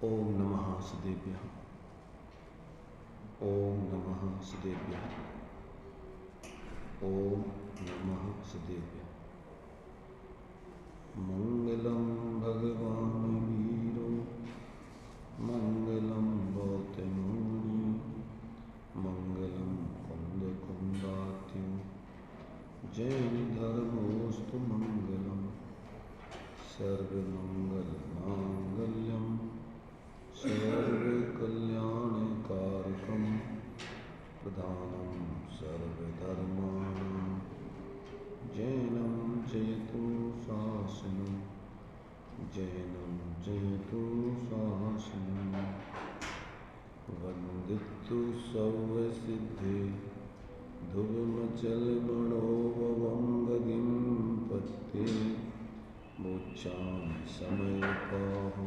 ओम नमः सदेभ्यः। ओम नमः सदेभ्यः। ओम नमः सदेभ्यः। मंगलम भगवान वीरो मंगलम गौतममुनि मंगलम कुंद कुंदात्यो जैन धर्मोस्तु मंगलम सर्वमंगल मांगल्यम सर्वकल्याणकारकं प्रधानं सर्वधर्माणां जैनं जयतु शासनं जैनं जयतु शासनं वन्दितु सर्वसिद्धे ध्रुवमचलमणोभवं पत्ते मोक्षामि समयपाहु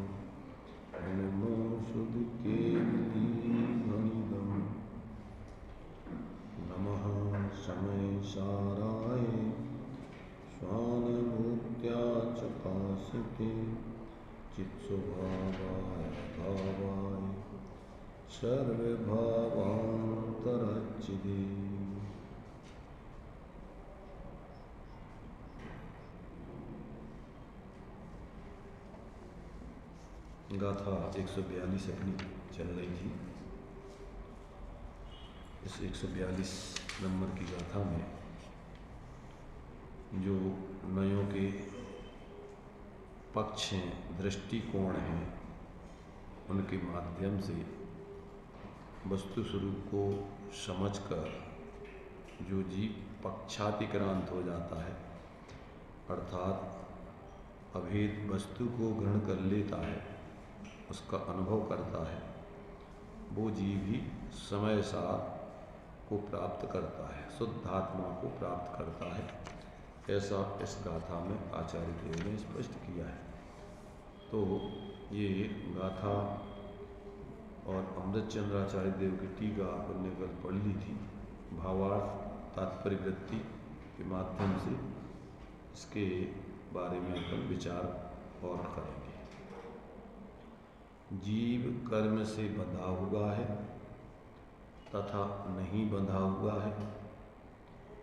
नमो शुद्ध केवलीभणिदं नमः समय साराय स्वानुभूत्या चकासिते चित्स्वभावाय भावाय सर्वभावान्तरच्चिदे। गाथा 142 अपनी चल रही थी। इस 142 नंबर की गाथा में जो नयों के पक्ष हैं, दृष्टिकोण हैं, उनके माध्यम से वस्तु स्वरूप को समझकर जो जीव पक्षातिक्रांत हो जाता है, अर्थात अभेद वस्तु को ग्रहण कर लेता है, उसका अनुभव करता है, वो जीव ही समय सार को प्राप्त करता है, शुद्धात्मा को प्राप्त करता है। ऐसा इस गाथा में आचार्य देव ने स्पष्ट किया है। तो ये गाथा और अमृतचंद्राचार्य देव की टीका आपने कल पढ़ ली थी। भावार्थ तात्पर्य वृत्ति के माध्यम से इसके बारे में अपन विचार और करेंगे। जीव कर्म से बंधा हुआ है तथा नहीं बंधा हुआ है,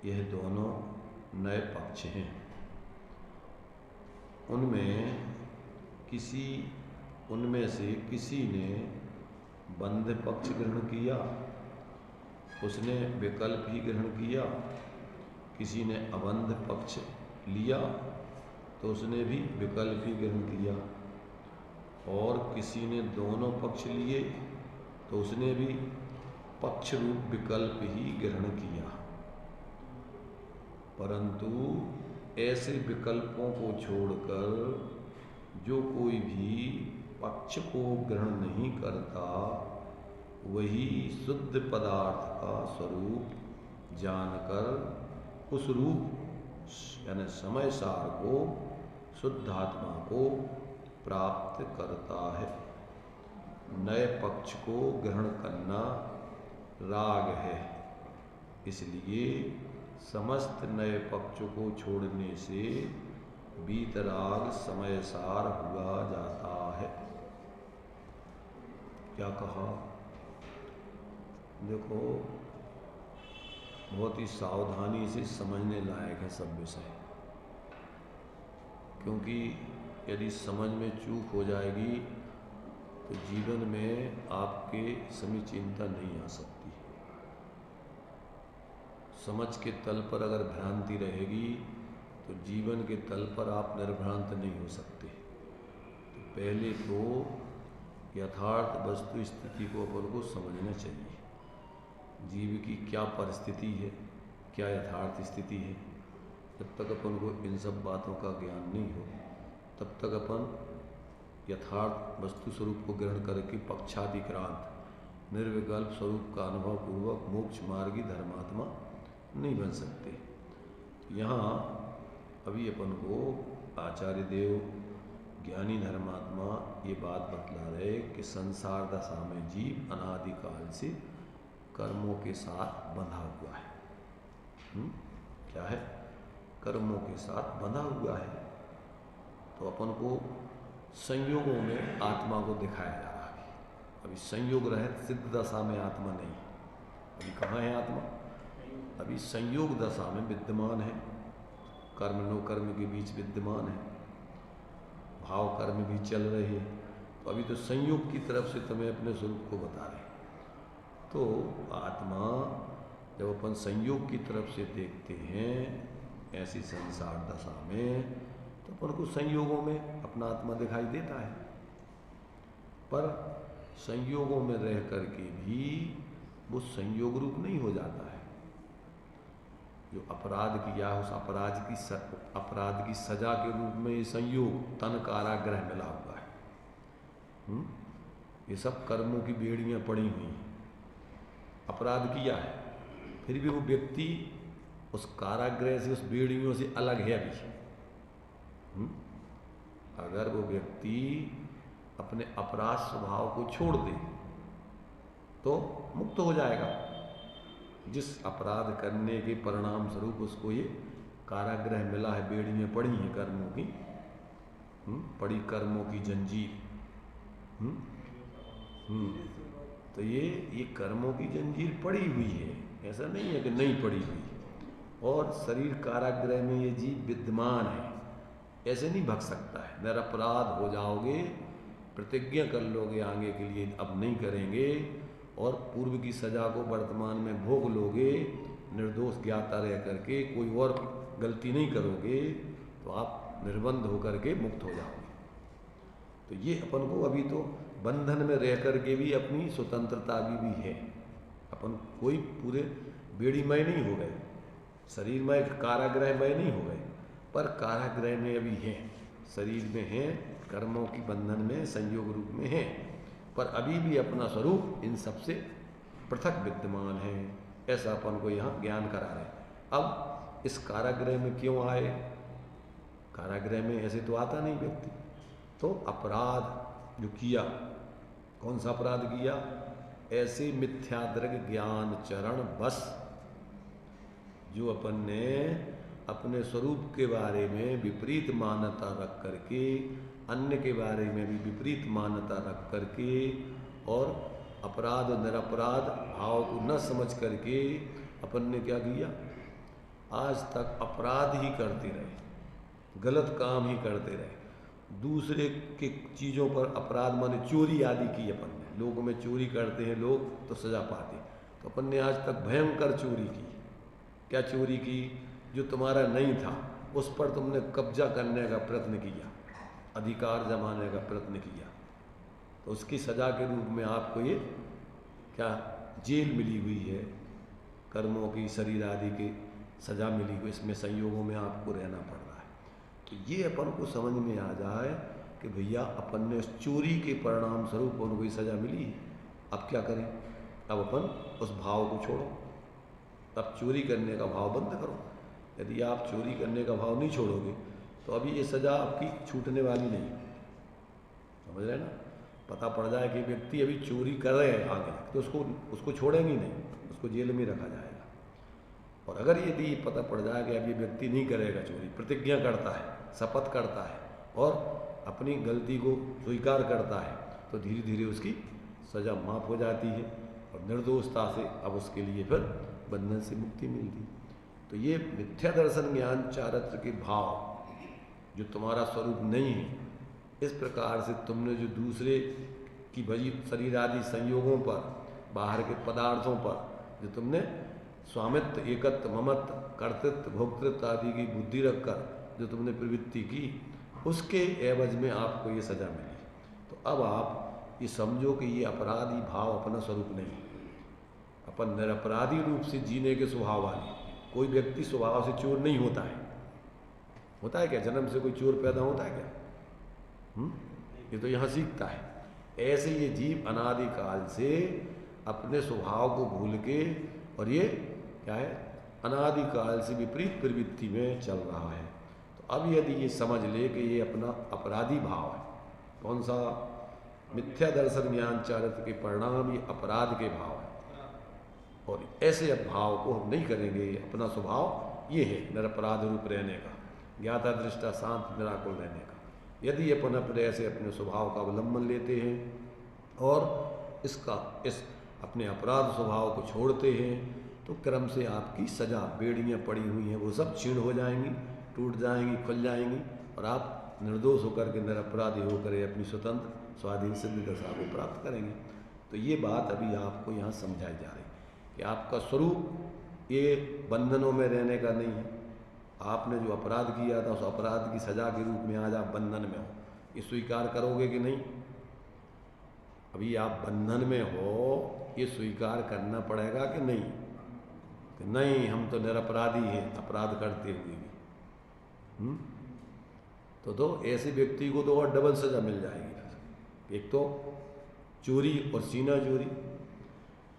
यह दोनों नए पक्ष हैं। उनमें से किसी ने बंध पक्ष ग्रहण किया, उसने विकल्प ही ग्रहण किया। किसी ने अबंध पक्ष लिया तो उसने भी विकल्प ही ग्रहण किया, और किसी ने दोनों पक्ष लिए तो उसने भी पक्ष रूप विकल्प ही ग्रहण किया। परंतु ऐसे विकल्पों को छोड़कर जो कोई भी पक्ष को ग्रहण नहीं करता, वही शुद्ध पदार्थ का स्वरूप जानकर उस रूप यानी समय सार को, शुद्धात्मा को प्राप्त करता है। नए पक्ष को ग्रहण करना राग है, इसलिए समस्त नए पक्ष को छोड़ने से वीतराग समय सार हुआ जाता है। क्या कहा? देखो, बहुत ही सावधानी से समझने लायक है सब विषय, क्योंकि यदि समझ में चूक हो जाएगी तो जीवन में आपके समीचीनता नहीं आ सकती। समझ के तल पर अगर भ्रांति रहेगी तो जीवन के तल पर आप निर्भ्रांत नहीं हो सकते। तो पहले तो यथार्थ वस्तु स्थिति को अपन को समझना चाहिए। जीव की क्या परिस्थिति है, क्या यथार्थ स्थिति है। जब तक अपन को इन सब बातों का ज्ञान नहीं हो, तब तक अपन यथार्थ वस्तु स्वरूप को ग्रहण करके पक्षातिक्रांत निर्विकल्प स्वरूप का अनुभव पूर्वक मोक्ष मार्गी धर्मात्मा नहीं बन सकते। यहाँ अभी अपन को आचार्य देव ज्ञानी धर्मात्मा ये बात बतला रहे कि संसार दशा में जीव अनादिकाल से कर्मों के साथ बंधा हुआ है। क्या है? कर्मों के साथ बंधा हुआ है। तो अपन को संयोगों में आत्मा को दिखाया जा रहा है। अभी संयोग रहित सिद्ध दशा में आत्मा नहीं। अभी कहाँ है आत्मा? अभी संयोग दशा में विद्यमान है, कर्म नो कर्म के बीच विद्यमान है, भाव कर्म भी चल रहे हैं। तो अभी तो संयोग की तरफ से तुम्हें अपने स्वरूप को बता रहे। तो आत्मा जब अपन संयोग की तरफ से देखते हैं ऐसी संसार दशा में, तो अपन को संयोगों में अपना आत्मा दिखाई देता है। पर संयोगों में रह करके भी वो संयोग रूप नहीं हो जाता है। जो अपराध किया उस अपराध की सजा के रूप में ये संयोग तन कारागृह मिला हुआ है। ये सब कर्मों की बेड़ियां पड़ी हुई हैं। अपराध किया है, फिर भी वो व्यक्ति उस कारागृह से, उस बेड़ियों से अलग है अभी। अगर वो व्यक्ति अपने अपराध स्वभाव को छोड़ दे तो मुक्त हो जाएगा। जिस अपराध करने के परिणाम स्वरूप उसको ये कारागृह मिला है, बेड़ियां पड़ी हैं कर्मों की, पड़ी कर्मों की जंजीर। तो ये कर्मों की जंजीर पड़ी हुई है, ऐसा नहीं है कि नहीं पड़ी हुई। और शरीर कारागृह में ये जीव विद्यमान है, ऐसे नहीं भग सकता है। निरपराध हो जाओगे, प्रतिज्ञा कर लोगे आगे के लिए अब नहीं करेंगे, और पूर्व की सजा को वर्तमान में भोग लोगे, निर्दोष ज्ञाता रह करके कोई और गलती नहीं करोगे, तो आप निर्बंध होकर के मुक्त हो जाओगे। तो ये अपन को अभी तो बंधन में रह करके भी अपनी स्वतंत्रता भी है। अपन कोई पूरे बेड़ीमय नहीं हो गए, शरीरमय कारागृहमय नहीं हो गए, पर कारागृह में अभी हैं, शरीर में हैं, कर्मों की बंधन में संयोग रूप में हैं, पर अभी भी अपना स्वरूप इन सबसे पृथक विद्यमान है। ऐसा अपन को यहाँ ज्ञान करा रहे। अब इस कारागृह में क्यों आए? कारागृह में ऐसे तो आता नहीं व्यक्ति। तो अपराध जो किया, कौन सा अपराध किया? ऐसे मिथ्यादृग ज्ञान चरण बस, जो अपन ने अपने स्वरूप के बारे में विपरीत मान्यता रख करके, अन्य के बारे में भी विपरीत मान्यता रख करके, और अपराध और निरपराध भाव को न समझ करके अपन ने क्या किया? आज तक अपराध ही करते रहे, गलत काम ही करते रहे। दूसरे के चीज़ों पर अपराध माने चोरी आदि की अपन ने, लोगों में चोरी करते हैं लोग तो सजा पाते, तो अपन ने आज तक भयंकर चोरी की। क्या चोरी की? जो तुम्हारा नहीं था उस पर तुमने कब्जा करने का प्रयत्न किया, अधिकार जमाने का प्रयत्न किया, तो उसकी सजा के रूप में आपको ये क्या जेल मिली हुई है, कर्मों की शरीर आदि की सजा मिली हुई, इसमें संयोगों में आपको रहना पड़ रहा है। तो ये अपन को समझ में आ जाए कि भैया अपन ने उस चोरी के परिणाम स्वरूप उनको सजा मिली है, अब क्या करें? अब अपन उस भाव को छोड़ो, अब चोरी करने का भाव बंद करो। यदि आप चोरी करने का भाव नहीं छोड़ोगे तो अभी ये सजा आपकी छूटने वाली नहीं। समझ रहे ना? पता पड़ जाए कि व्यक्ति अभी चोरी कर रहे हैं आगे, तो उसको छोड़ेंगे नहीं, उसको जेल में रखा जाएगा। और अगर यदि पता पड़ जाए कि अब ये व्यक्ति नहीं करेगा चोरी, प्रतिज्ञा करता है, शपथ करता है और अपनी गलती को स्वीकार करता है, तो धीरे धीरे उसकी सजा माफ़ हो जाती है और निर्दोषता से अब उसके लिए फिर बंधन से मुक्ति मिलती। तो ये मिथ्या दर्शन ज्ञान चारित्र के भाव जो तुम्हारा स्वरूप नहीं है, इस प्रकार से तुमने जो दूसरे की भजी शरीर आदि संयोगों पर, बाहर के पदार्थों पर जो तुमने स्वामित्व, एकत्व, ममत्व, कर्तृत्व, भोक्तृत्व आदि की बुद्धि रखकर जो तुमने प्रवृत्ति की, उसके एवज में आपको ये सजा मिली। तो अब आप ये समझो कि ये अपराधी भाव अपना स्वरूप नहीं, अपन निरपराधी रूप से जीने के स्वभाव वाले। कोई व्यक्ति स्वभाव से चोर नहीं होता है। होता है क्या? जन्म से कोई चोर पैदा होता है क्या? ये तो यहाँ सीखता है। ऐसे ये जीव अनादि काल से अपने स्वभाव को भूल के, और ये क्या है, अनादि काल से विपरीत प्रवृत्ति में चल रहा है। तो अब यदि ये समझ ले कि ये अपना अपराधी भाव है, कौन सा? मिथ्या दर्शन ज्ञान चारित्र के परिणाम ये अपराध के भाव है, और ऐसे भाव को हम नहीं करेंगे। अपना स्वभाव ये है निरपराध रूप रहने का, ज्ञाता दृष्टा शांत निराकुल रहने का। यदि अपन अपने ऐसे अपने स्वभाव का अवलंबन लेते हैं और इस अपने अपराध स्वभाव को छोड़ते हैं तो क्रम से आपकी सजा, बेड़ियाँ पड़ी हुई हैं वो सब क्षीण हो जाएंगी, टूट जाएंगी, खुल जाएंगी और आप निर्दोष होकर के निरपराधी होकर अपनी स्वतंत्र स्वाधीन सिद्ध दशा को प्राप्त करेंगे। तो ये बात अभी आपको यहाँ समझाई जा रही कि आपका स्वरूप ये बंधनों में रहने का नहीं है। आपने जो अपराध किया था उस अपराध की सजा के रूप में आज आप बंधन में हो, ये स्वीकार करोगे कि नहीं? अभी आप बंधन में हो, ये स्वीकार करना पड़ेगा कि नहीं? कि नहीं, हम तो निरपराधी हैं अपराध करते हुए भी। तो ऐसे व्यक्ति को तो और डबल सजा मिल जाएगी, एक तो चोरी और सीना चोरी।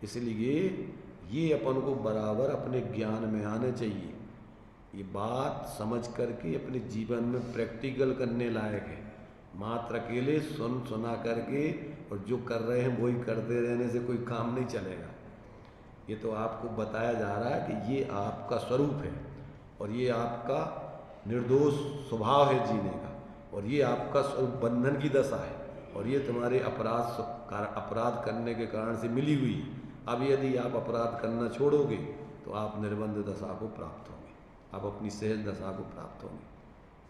इसलिए ये अपन को बराबर अपने ज्ञान में आने चाहिए। ये बात समझ करके अपने जीवन में प्रैक्टिकल करने लायक है। मात्र अकेले सुना करके और जो कर रहे हैं वही करते रहने से कोई काम नहीं चलेगा। ये तो आपको बताया जा रहा है कि ये आपका स्वरूप है और ये आपका निर्दोष स्वभाव है जीने का, और ये आपका स्वरूप बंधन की दशा है और ये तुम्हारे अपराध करने के कारण से मिली हुई है। अब यदि आप अपराध करना छोड़ोगे तो आप निर्बंध दशा को प्राप्त होंगे, आप अपनी सहज दशा को प्राप्त होंगे।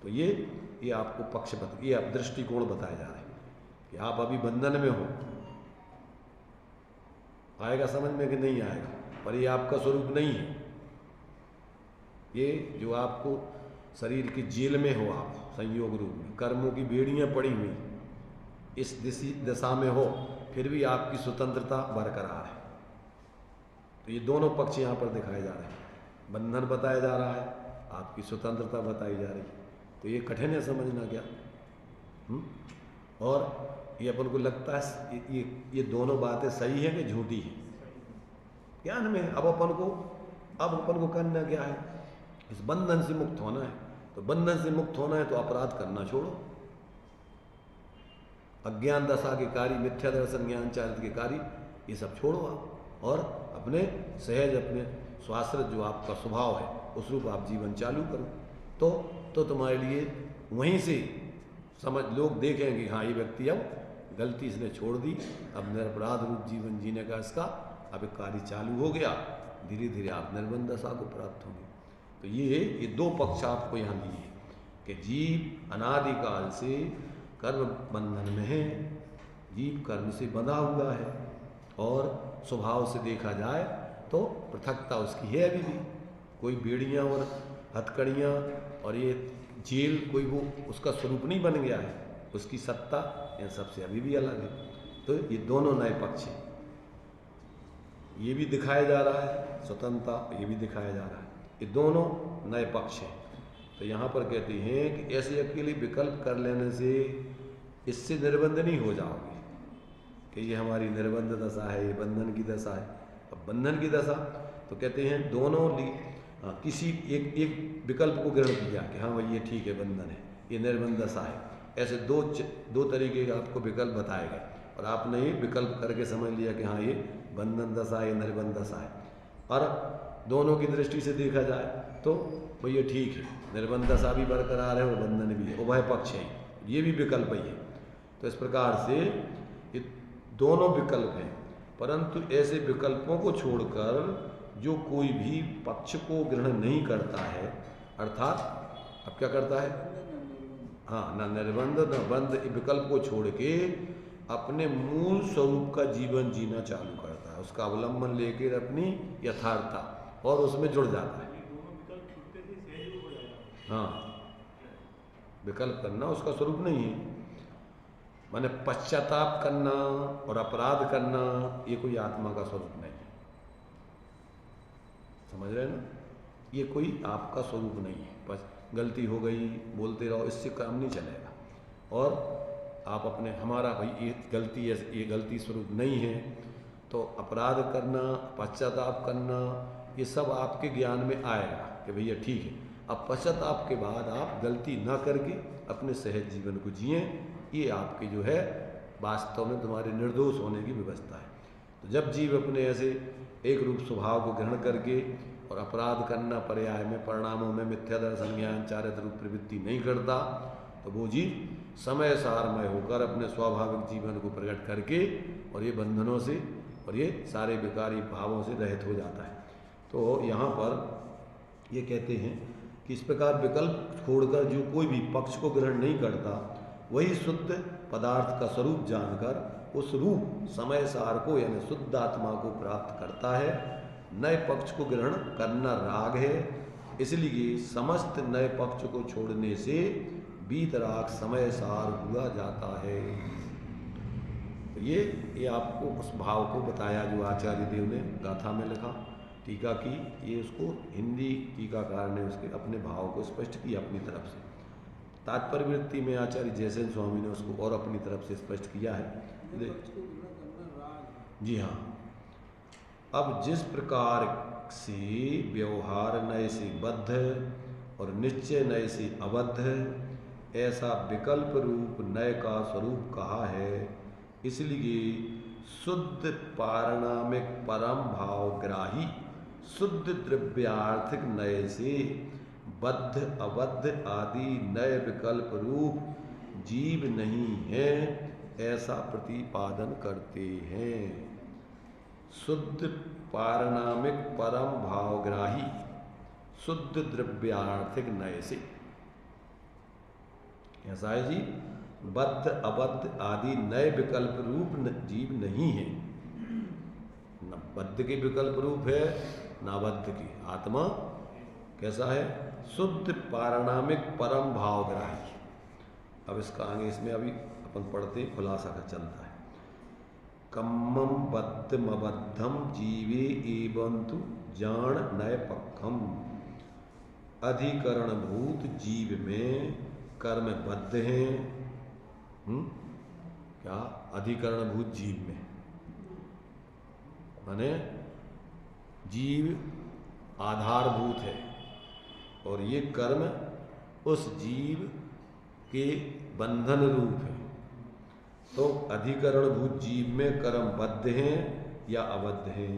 तो ये आपको पक्षपथ, ये आप दृष्टिकोण बताया जा रहा है कि आप अभी बंधन में हो। आएगा समझ में कि नहीं आएगा? पर ये आपका स्वरूप नहीं है। ये जो आपको शरीर की जेल में हो, आप संयोग रूप में कर्मों की बेड़ियां पड़ी हुई, इस दशा में हो, फिर भी आपकी स्वतंत्रता बरकरार है। तो ये दोनों पक्ष यहाँ पर दिखाए जा रहे हैं। बंधन बताया जा रहा है, आपकी स्वतंत्रता बताई जा रही है। तो ये कठिन है समझना क्या? और ये अपन को लगता है ये दोनों बातें सही है कि झूठी है ज्ञान में। अब अपन को करना क्या है? इस बंधन से मुक्त होना है। तो बंधन से मुक्त होना है तो अपराध करना छोड़ो, अज्ञान दशा के कार्य, मिथ्या दर्शन, ज्ञान चारित्र के कार्य, ये सब छोड़ो आप और अपने सहज, अपने स्वाश्रित जो आपका स्वभाव है उस रूप आप जीवन चालू करो। तो तुम्हारे लिए वहीं से समझ लोग देखेंगे कि हाँ ये व्यक्ति अब गलती इसने छोड़ दी, अब निरपराध रूप जीवन जीने का इसका अब एक कार्य चालू हो गया। धीरे धीरे आप निर्बंध दशा को प्राप्त होंगे। तो ये दो पक्ष आपको यहाँ दिए हैं कि जीव अनादिकाल से कर्म बंधन में है, जीव कर्म से बंधा हुआ है और स्वभाव से देखा जाए तो पृथकता उसकी है अभी भी। कोई बेड़ियाँ और हथकड़ियाँ और ये जेल कोई वो उसका स्वरूप नहीं बन गया है, उसकी सत्ता इन सबसे अभी भी अलग है। तो ये दोनों नए पक्ष हैं, ये भी दिखाया जा रहा है स्वतंत्रता, ये भी दिखाया जा रहा है, ये दोनों नए पक्ष हैं। तो यहाँ पर कहते हैं कि ऐसे अकेले विकल्प कर लेने से इससे निर्बंध नहीं हो जाओगे कि ये हमारी निर्बंध दशा है, ये बंधन की दशा है। अब बंधन की दशा तो कहते हैं दोनों किसी एक विकल्प को ग्रहण किया कि हाँ भाई ये ठीक है, बंधन है, ये निर्बंध दशा है। ऐसे दो तरीके का आपको विकल्प बताए गए और आपने ये विकल्प करके समझ लिया कि हाँ ये बंधन दशा है, ये निर्बंध दशा है। और दोनों की दृष्टि से देखा जाए तो भाई ये ठीक है, निर्बंध दशा भी बरकरार है और बंधन भी है, उभय पक्ष है, ये भी विकल्प ही है। तो इस प्रकार से ये दोनों विकल्प हैं, परंतु ऐसे विकल्पों को छोड़कर जो कोई भी पक्ष को ग्रहण नहीं करता है, अर्थात अब क्या करता है, हाँ, न निर्बंध न बंध, विकल्प को छोड़ के अपने मूल स्वरूप का जीवन जीना चालू करता है, उसका अवलंबन लेकर अपनी यथार्थता और उसमें जुड़ जाता है। हाँ, विकल्प करना उसका स्वरूप नहीं है। माने पश्चाताप करना और अपराध करना ये कोई आत्मा का स्वरूप नहीं है। समझ रहे हैं ना? ये कोई आपका स्वरूप नहीं है। बस गलती हो गई बोलते रहो, इससे काम नहीं चलेगा। और आप अपने हमारा भाई ये गलती स्वरूप नहीं है, तो अपराध करना, पश्चाताप करना, ये सब आपके ज्ञान में आएगा कि भैया ठीक है। अब पश्चाताप के बाद आप गलती ना करके अपने सहज जीवन को जिए, ये आपके जो है वास्तव में तुम्हारे निर्दोष होने की व्यवस्था है। तो जब जीव अपने ऐसे एक रूप स्वभाव को ग्रहण करके और अपराध करना, पर्याय में, परिणामों में मिथ्या दर्शन, ज्ञान चारित्र रूप प्रवृत्ति नहीं करता, तो वो जीव समय सारमय होकर अपने स्वाभाविक जीवन को प्रकट करके और ये बंधनों से और ये सारे विकारी भावों से रहित हो जाता है। तो यहाँ पर ये कहते हैं कि इस प्रकार विकल्प छोड़कर जो कोई भी पक्ष को ग्रहण नहीं करता वही शुद्ध पदार्थ का स्वरूप जानकर उस रूप समय सार को यानी शुद्ध आत्मा को प्राप्त करता है। नए पक्ष को ग्रहण करना राग है, इसलिए समस्त नए पक्ष को छोड़ने से बीतराग समय सार हुआ जाता है। ये आपको उस भाव को बताया जो आचार्य देव ने गाथा में लिखा, टीका की। ये उसको हिंदी टीकाकार ने उसके अपने भाव को स्पष्ट किया अपनी तरफ से। तात्पर्य वृत्ति में आचार्य जयसेन स्वामी ने उसको और अपनी तरफ से स्पष्ट किया है। जी हाँ, अब जिस प्रकार से व्यवहार नए से बद्ध और निश्चय नए से अबद्ध, ऐसा विकल्प रूप नए का स्वरूप कहा है। इसलिए शुद्ध पारणामिक परम भावग्राही शुद्ध द्रव्यार्थिक नए से बद्ध अबद्ध आदि नए विकल्प रूप जीव नहीं है, ऐसा प्रतिपादन करते हैं। शुद्ध पारणामिक परम भावग्राही शुद्ध द्रव्यार्थिक नए से ऐसा है जी, बद्ध अबद्ध आदि नए विकल्प रूप जीव नहीं है। न बद्ध के विकल्प रूप है न बद्ध की। आत्मा कैसा है? शुद्ध पारणामिक परम भावग्राही। अब इसका आगे इसमें अभी अपन पढ़ते खुलासा का चलता है। कम्मम बद्धमबद्धम जीवे एवंतु जान नय पक्षम। अधिकरण भूत जीव में कर्म बद्ध हैं। क्या अधिकरण भूत जीव में माने जीव आधारभूत है और ये कर्म उस जीव के बंधन रूप है। तो अधिकरण भूत जीव में कर्म बद्ध हैं या अबद्ध हैं।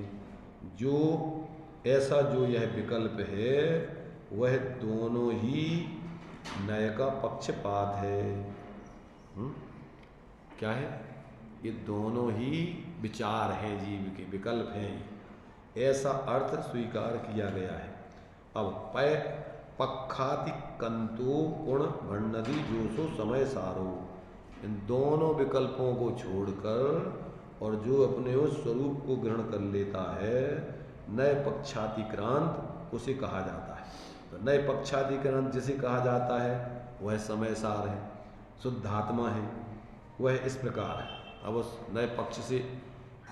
जो ऐसा जो यह विकल्प है वह दोनों ही नय का पक्षपात है। क्या है? ये दोनों ही विचार हैं, जीव के विकल्प हैं, ऐसा अर्थ स्वीकार किया गया है। अब पय पक्षाति कंतो गुण भण्णति जोसो समय सारो। इन दोनों विकल्पों को छोड़कर और जो अपने उस स्वरूप को ग्रहण कर लेता है नए पक्षातिक्रांत उसे कहा जाता है। तो नए पक्षातिक्रांत जिसे कहा जाता है वह समय सार है, शुद्धात्मा है। वह इस प्रकार है। अब उस नए पक्ष से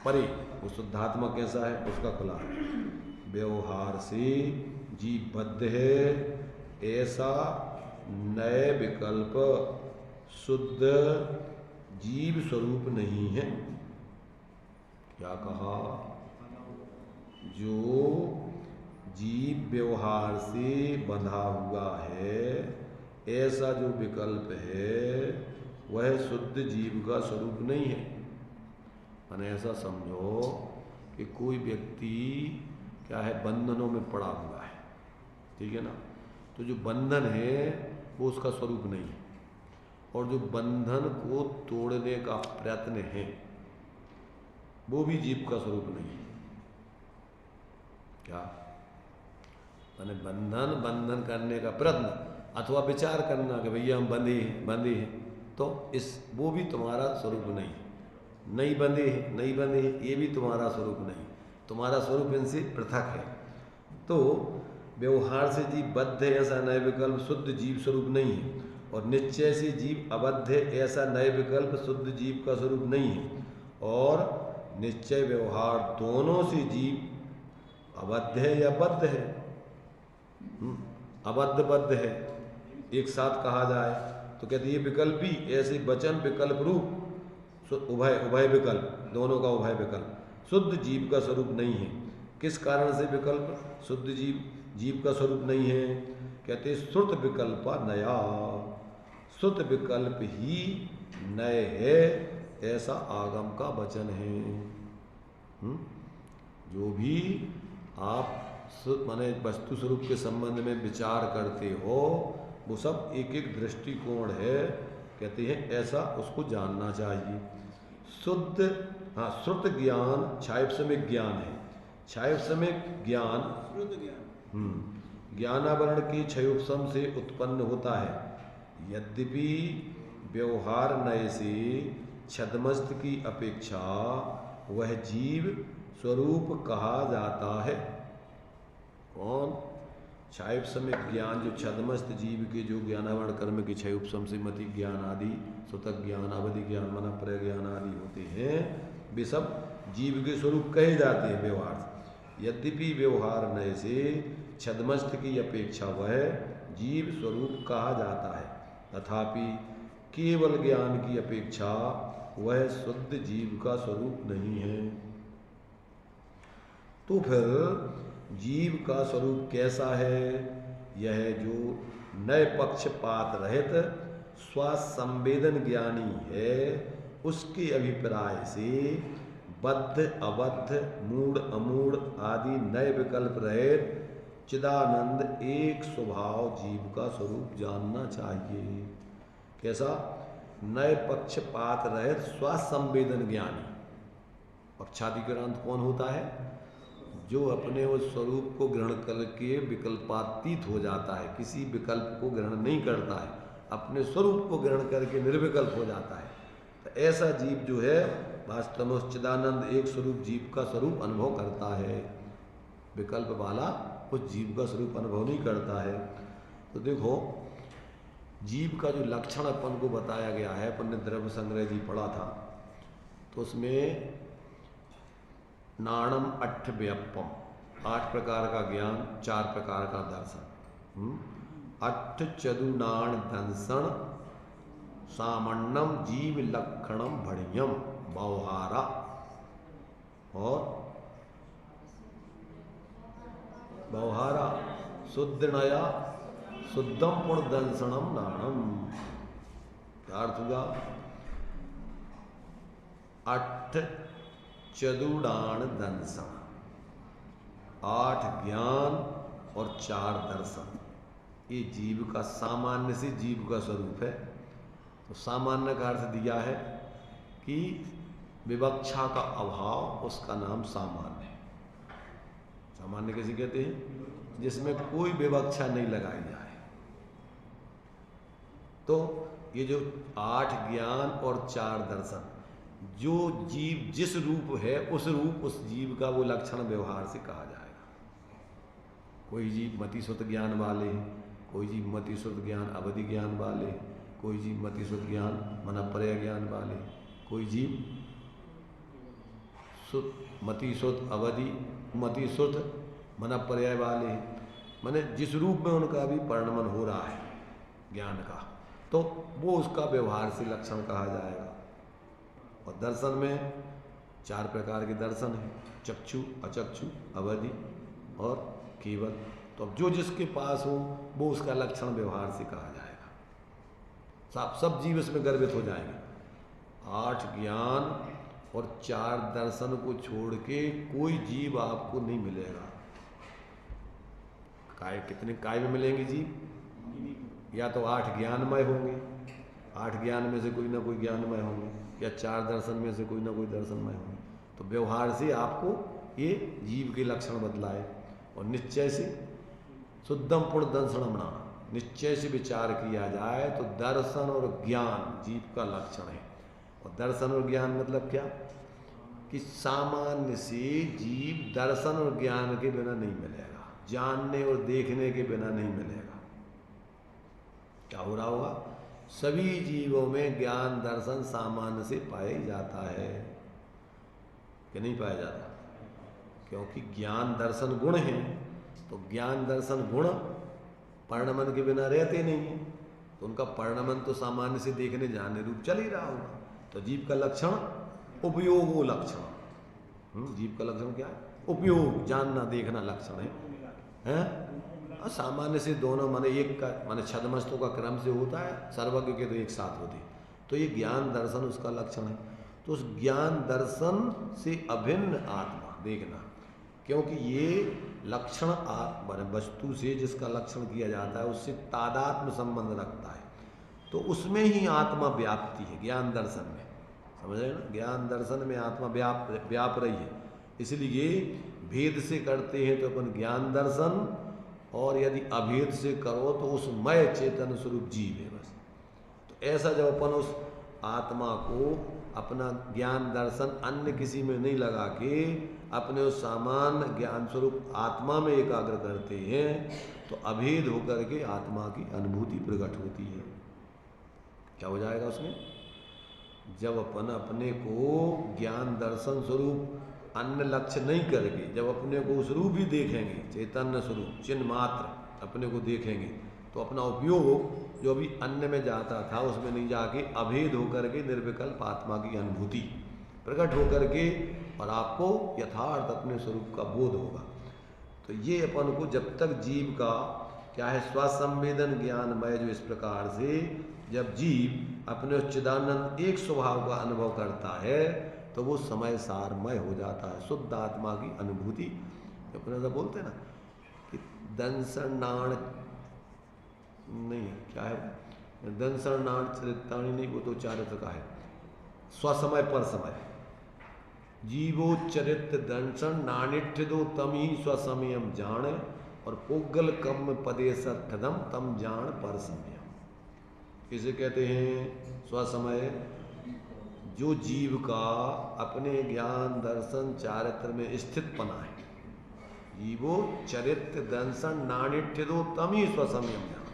परे वो शुद्धात्मा कैसा है उसका खुलासा। व्यवहार से जीव बद्ध है, ऐसा नए विकल्प शुद्ध जीव स्वरूप नहीं है। क्या कहा? जो जीव व्यवहार से बंधा हुआ है ऐसा जो विकल्प है वह शुद्ध जीव का स्वरूप नहीं है। मैंने ऐसा समझो कि कोई व्यक्ति क्या है बंधनों में पड़ा हुआ है, ठीक है ना। तो जो बंधन है वो उसका स्वरूप नहीं है और जो बंधन को तोड़ने का प्रयत्न है वो भी जीव का स्वरूप नहीं है। क्या मैंने बंधन करने का प्रयत्न अथवा विचार करना कि भैया हम बंधे हैं, तो इस वो भी तुम्हारा स्वरूप नहीं बंधे हैं, ये भी तुम्हारा स्वरूप नहीं। तुम्हारा स्वरूप इनसे पृथक है। तो व्यवहार से जीव बद्ध है ऐसा नए विकल्प शुद्ध जीव स्वरूप नहीं है और निश्चय से जीव अबद्ध है ऐसा नए विकल्प शुद्ध जीव का स्वरूप नहीं है। और निश्चय व्यवहार दोनों से जीव अबद्ध है या बद्ध है, अबद्ध बद्ध है एक साथ कहा जाए तो कहते ये विकल्प भी ऐसे वचन विकल्प रूप उभय विकल्प दोनों का उभय विकल्प शुद्ध जीव का स्वरूप नहीं है। किस कारण से विकल्प शुद्ध जीव का स्वरूप नहीं है? कहते श्रुत विकल्प नया, श्रुत विकल्प ही नए है ऐसा आगम का वचन है। जो भी आप माने वस्तु स्वरूप के संबंध में विचार करते हो वो सब एक एक दृष्टिकोण है कहते हैं ऐसा उसको जानना चाहिए। शुद्ध, हाँ, श्रुत ज्ञान छायपसमिक ज्ञान है। छायपसमिक ज्ञान ज्ञानावरण के क्षयोपम से उत्पन्न होता है। यद्यपि व्यवहार नय से छद्मस्त की अपेक्षा वह जीव स्वरूप कहा जाता है। कौन? क्षयोपसमिक ज्ञान, जो छद्मस्त जीव के जो ज्ञानावरण कर्म के क्षय उपशम से मति ज्ञान आदि, सुतक ज्ञान, अवधि ज्ञान, मन प्रज्ञान आदि होते हैं, वे सब जीव के स्वरूप कहे जाते हैं व्यवहार से। यद्यपि व्यवहार नय से छद्मस्त की अपेक्षा वह जीव स्वरूप कहा जाता है, तथापि केवल ज्ञान की अपेक्षा वह शुद्ध जीव का स्वरूप नहीं है। तो फिर जीव का स्वरूप कैसा है? यह जो नए पक्षपात रहित स्वसंवेदन ज्ञानी है, उसके अभिप्राय से बद्ध अबद्ध मूढ़ अमूढ़ आदि नए विकल्प रहित चिदानंद एक स्वभाव जीव का स्वरूप जानना चाहिए। कैसा? नए पक्षपात रहित स्वसंवेदन ज्ञानी। पक्षाधिक्रांत कौन होता है? जो अपने उस स्वरूप को ग्रहण करके विकल्पातीत हो जाता है, किसी विकल्प को ग्रहण नहीं करता है, अपने स्वरूप को ग्रहण करके निर्विकल्प हो जाता है। तो ऐसा जीव जो है वास्तव में उस चिदानंद एक स्वरूप जीव का स्वरूप अनुभव करता है। विकल्प वाला उस जीव का स्वरूप अनुभव नहीं करता है। तो देखो, जीव का जो लक्षण अपन को बताया गया है, अपन ने द्रव्य संग्रह जी पढ़ा था, तो उसमें नाणम अट्ठ व्यपम, 8 प्रकार का ज्ञान, 4 प्रकार का दर्शन। अट्ठ चतुर्नाण दंसन सामन्नम जीव लक्षणम भणियम व्यवहारा, और व्यवहारा शुद्धनया शुद्धम पुण्य दंसनम नाणम। क्या अर्थ हुआ? 8 चतुर्णाण दंसन, 8 ज्ञान और 4 दर्शन, ये जीव का सामान्य से जीव का स्वरूप है। तो सामान्य का अर्थ दिया है कि विवक्षा का अभाव, उसका नाम सामान्य है। सामान्य कैसे कहते हैं? जिसमें कोई विवक्षा नहीं लगाई जाए। तो ये जो 8 ज्ञान और 4 दर्शन, जो जीव जिस रूप है उस रूप उस जीव का वो लक्षण व्यवहार से कहा जाएगा। कोई जीव मतिशुद्ध ज्ञान वाले, कोई जीव मतिशुद्ध ज्ञान अवधि ज्ञान वाले, कोई जीव मतिशुद्ध ज्ञान मनपर्य ज्ञान वाले, कोई जीव मतिशुद्ध अवधि मतिशुद्ध मनपर्य वाले। माने जिस रूप में उनका भी परिणमन हो रहा है ज्ञान का, तो वो उसका व्यवहार से लक्षण कहा जाएगा। और दर्शन में 4 प्रकार के दर्शन हैं, चक्षु, अचक्षु, अवधि और केवल। तो अब जो जिसके पास हो वो उसका लक्षण व्यवहार से कहा जाएगा। सब जीव इसमें गर्भित हो जाएंगे। 8 ज्ञान और 4 दर्शन को छोड़ के कोई जीव आपको नहीं मिलेगा। काय कितने काय में मिलेंगे जीव? या तो 8 ज्ञानमय होंगे, 8 ज्ञान में से कोई ना कोई ज्ञानमय होंगे, या 4 दर्शन में से कोई ना कोई दर्शनमय होंगे। तो व्यवहार से आपको ये जीव के लक्षण बतलाए। और निश्चय से शुद्धम पूर्ण दर्शनम नाम, निश्चय से विचार किया जाए तो दर्शन और ज्ञान जीव का लक्षण है। और दर्शन और ज्ञान मतलब क्या? कि सामान्य से जीव दर्शन और ज्ञान के बिना नहीं मिलेगा, जानने और देखने के बिना नहीं मिलेगा। क्या हो रहा होगा? सभी जीवों में ज्ञान दर्शन सामान्य से पाया जाता है कि नहीं पाया जाता? क्योंकि ज्ञान दर्शन गुण हैं, तो ज्ञान दर्शन गुण परिणमन के बिना रहते नहीं हैं, तो उनका परिणमन तो सामान्य से देखने जानने रूप चल ही रहा होगा। तो जीव का लक्षण उपयोगो लक्षण। जीव का लक्षण क्या है? उपयोग, जानना देखना लक्षण है। सामान्य से दोनों माने एक का माने छद्मस्तों का क्रम से होता है, सर्वज्ञ के तो एक साथ होते। तो ये ज्ञान दर्शन उसका लक्षण है। तो उस ज्ञान दर्शन से अभिन्न आत्मा देखना, क्योंकि ये लक्षण वस्तु से जिसका लक्षण किया जाता है उससे तादात्म्य संबंध रखता है। तो उसमें ही आत्मा व्याप्ति है, ज्ञान दर्शन में, समझ रहे ना, ज्ञान दर्शन में आत्मा व्याप रही है। इसलिए भेद से करते हैं तो अपन ज्ञान दर्शन, और यदि अभेद से करो तो उस मय चेतन स्वरूप जीव है बस। तो ऐसा जब अपन उस आत्मा को अपना ज्ञान दर्शन अन्य किसी में नहीं लगा के अपने उस सामान्य ज्ञान स्वरूप आत्मा में एकाग्र करते हैं तो अभेद होकर के आत्मा की अनुभूति प्रकट होती है। क्या हो जाएगा उसमें? जब अपन अपने को ज्ञान दर्शन स्वरूप अन्य लक्ष्य नहीं करके जब अपने को उस रूप ही देखेंगे, चैतन्य स्वरूप चिन्ह मात्र अपने को देखेंगे, तो अपना उपयोग जो अभी अन्य में जाता था उसमें नहीं जाके अभेद होकर के निर्विकल्प आत्मा की अनुभूति प्रकट होकर के और आपको यथार्थ अपने स्वरूप का बोध होगा। तो ये अपन को जब तक जीव का क्या है स्वसंवेदन ज्ञानमय, जो इस प्रकार से जब जीव अपने चिदानंद एक स्वभाव का अनुभव करता है तो वो समय सारमय हो जाता है, शुद्ध आत्मा की अनुभूति। अपने ऐसा बोलते हैं ना कि दंसनाण नहीं, क्या है दंसनाण चरिताणी नहीं, वो तो चारित्र का है, स्वसमय पर समय जीवो चरित्र दंसन नानिठ्य दो तम ही स्वसमयम जान, और पोगल कम पदे सठदम तम जान पर समयम। किसे कहते हैं? स्वसमय। जो जीव का अपने ज्ञान दर्शन चारित्र में स्थित पना है, जीवो चरित्र दंसन नानिठ्य दो तम ही स्वसमयम जान।